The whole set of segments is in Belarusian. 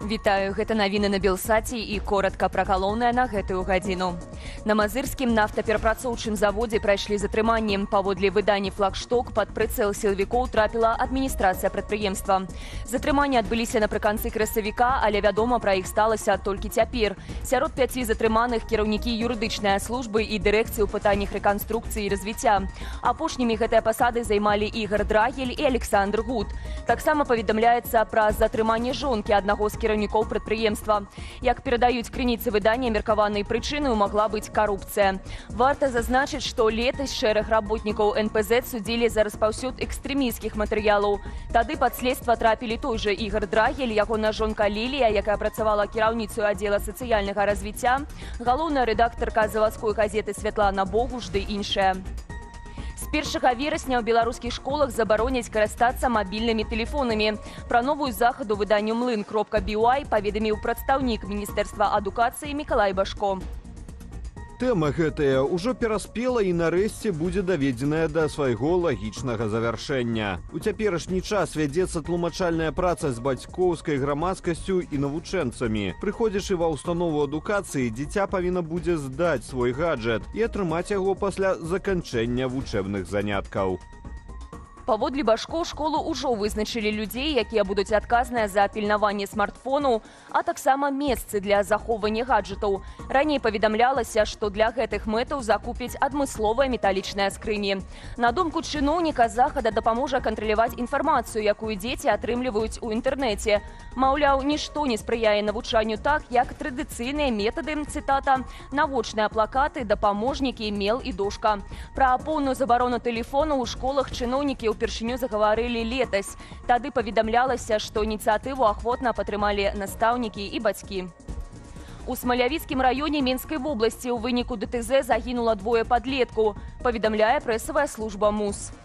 Вітаю, гэта навіны на Белсаце і коратка пра галоўнае на гэтую гадзіну. На мазырскім нафтаперапрацоўчым заводзе прайшлі затрыманні. Паводле выдання «Флагшток» пад прыцэл сілавікоў трапіла адміністрацыя прадпрыемства. Затрыманні адбыліся напрыканцы красавіка, але вядома пра іх сталася толькі цяпер. Сярод 5 затрыманых кіраўнікі юрыдычнай службы і дырэкцыі ў пытаннях рэканструкцыі і развіцця. Апошнімі гэтыя пасады займалі Ігор Драгель і Александр Гуд. Таксама паведамляецца пра затрыманне жонкі аднаго з кіраўнікоў прадпрыемства. Як перадаюць крыніцы выдання, меркаванай прычынай магла быць карупцыя. Варта зазначыць, што летась шэраг работнікаў НПЗ судзілі за распаўсюд экстрэмісцкіх матэрыялаў. Тады пад следства трапілі той жа Ігор Драгель, ягоная жонка Лілія, якая працавала кіраўніцаю аддзела сацыяльнага развіцця, галоўная рэдактарка завадской газеты Святлана Богуш ды іншая. З 1 верасня ў беларускіх школах забароняць карыстацца мабільнымі тэлефонамі. Пра новую захаду выданню mlyn.by паведаміў прадстаўнік Міністэрства адукацыі Мікалай Башко. Тэма гэтая ўжо пераспела і нарэшце будзе даведзеная да свайго лагічнага завяршэння. У цяперашні час вядзецца тлумачальная праца з бацькоўскай грамадскасцю і навучэнцамі. Прыходзячы ва ўстанову адукацыі, дзіця павінна будзе здаць свой гаджэт і атрымаць яго пасля заканчэння вучэбных заняткаў. Паводле Башко, школу ўжо вызначылі людзей, якія будуць адказныя за пільнаванне смартфону, а таксама месцы для захоўвання гаджэтаў. Раней паведамлялася, што для гэтых мэтаў закупяць адмысловыя металічныя скрыні. На думку чыноўніка, захада дапаможа кантраляваць інфармацыю, якую дзеці атрымліваюць у інтэрнэце. Маўляў, нішто не спрыяе навучанню так, як традыцыйныя метады, цытата, навочныя плакаты, дапаможнікі, мел і дошка. Пра поўную забарону тэлефона ў школах чыноўнікі упершыню загаварылі летась. Тады паведамлялася, што ініцыятыву ахвотна падтрымалі настаўнікі і бацькі. У Смалявіцкім раёне Менскай вобласці ў выніку ДТЗ загінула 2 падлеткаў, паведамляе прэсавая служба МУС.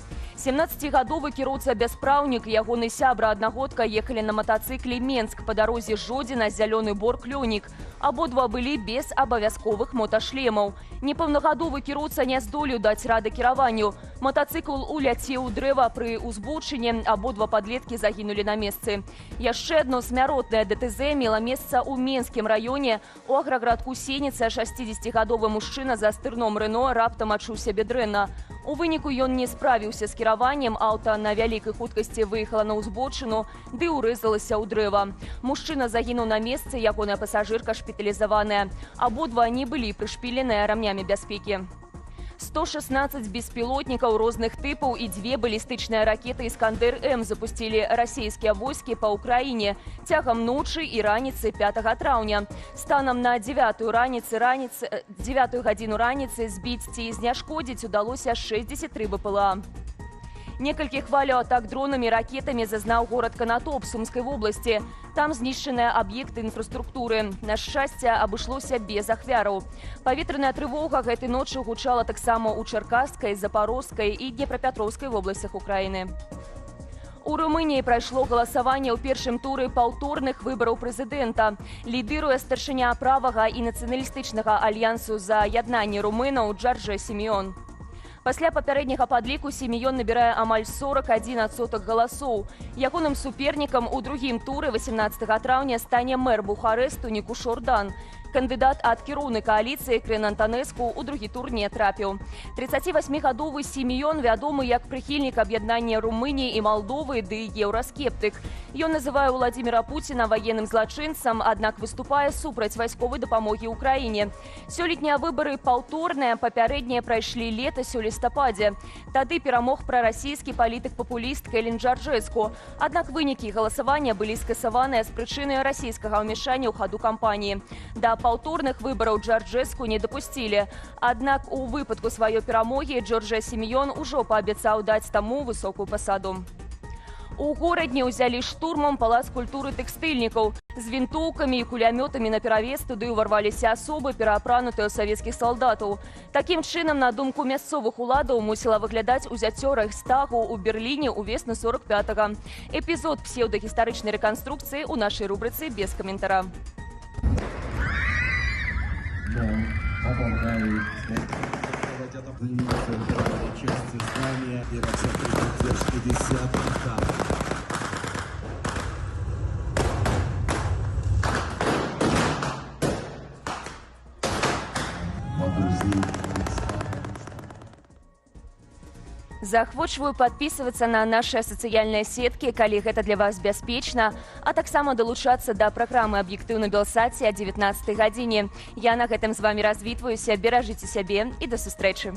17-гадовы кіроўца бяспраўнік і ягоны сябра-аднагодка ехалі на матацыкле Менск па дарозе Жодзіна Зялёны Бор Клёнік. Абодва былі без абавязковых моташлемаў. Непаўнагадовы кіроўца не здолеў даць рады кіраванню. Матацыкл уляцеў у дрэва пры ўзбочыне, абодва падлеткі загінулі на месцы. Яшчэ адно смяротнае ДТЗ мела месца ў Менскім раёне. У аграградку Сеніца 60-гадовы мужчына за стырном Рено раптам адчуў сябе дрэнна. У выніку ён не справіўся з кіраваннем, аўта на вялікай хуткасці выехала на ўзбочыну, ды ўрэзалася ў дрэва. Мужчына загінуў на месцы, ягоная пасажырка шпіталізаваная. Абодва не былі прышпіленыя рамнямі бяспекі. 116 беспілотнікаў розных тыпаў і 2 балістычныя ракеты «Іскандэр-М» запусцілі расійскія войскі па ўкраіне цягам ночы і раніцы 5 траўня. Станам на 9 гадзіну раніцы збіць ці зняшкодзіць удалося 63 БПЛА. Некалькі хваляў атак дронамі і ракетамі зазнаў горад Канатоп Сумскай вобласці. Там знішчаныя аб'екты інфраструктуры. На шчасце, абышлося без ахвяраў. Паветраная трывога гэтай ночы гучала таксама ў Чаркасскай, Запорожскай і Днепрапетроўскай вобласцях Украіны. У Румыніі прайшло галасаванне ў першым туры паўторных выбараў прэзідэнта. Лідыруе старшыня правага і нацыяналістычнага альянсу за яднанне румынаў Джорджа Сімеон. Пасля папярэдняга падліку Сімеон набірае амаль 41% галасоў. Ягоным супернікам у другім туры 18 траўня стане мэр Бухарэсту Никуш Ордан. Кандыдат ад кіроўнай кааліцыі Крэн Антанэску ў другі тур не трапіў. 38-гадовы Сімеон вядомы як прыхільнік аб'яднання Румыніі і Малдовы ды еўраскептык. Ён называе Владзіміра Пуціна ваенным злачынцам, аднак выступае супраць вайсковай дапамогі ўкраіне. Сёлетнія выбары паўторныя, папярэднія прайшлі летась у лістападзе. Тады перамог прарасійскі палітык-папуліст Кэлін Джарджэску. Аднак вынікі галасавання былі скасаваныя з прычыны расійскага ўмяшання ў хаду кампаніі. Да паўторных выбараў Джорджэску не дапусцілі. Аднак у выпадку сваёй перамогі Джорджа Сімеон ужо паабяцаў даць таму высокую пасаду. У горадні ўзялі штурмам палац культуры тэкстыльнікаў. З вінтоўкамі і кулямётамі наперавес туды ўварваліся асобы, пераапранутыя ў савецкіх салдатаў. Такім чынам, на думку мясцовых уладаў, мусіла выглядаць узяццё Рэйхстагу ў Берліне ўвесну 45-га. Эпізод псеўдагістарычнай рэканструкцыі ў нашай рубрыцы без каментара. Части здания и во всякой поддержке 10-х. друзей. Заахвочваю подписываться на наши сацыяльныя сеткі, калі гэта для вас бяспечна, а таксама далучацца да праграмы «Аб'ектыўна Белсаці» о 19 гадзіне. Я на гэтым з вами развітваюся, беражыце сябе і да сустрэчы.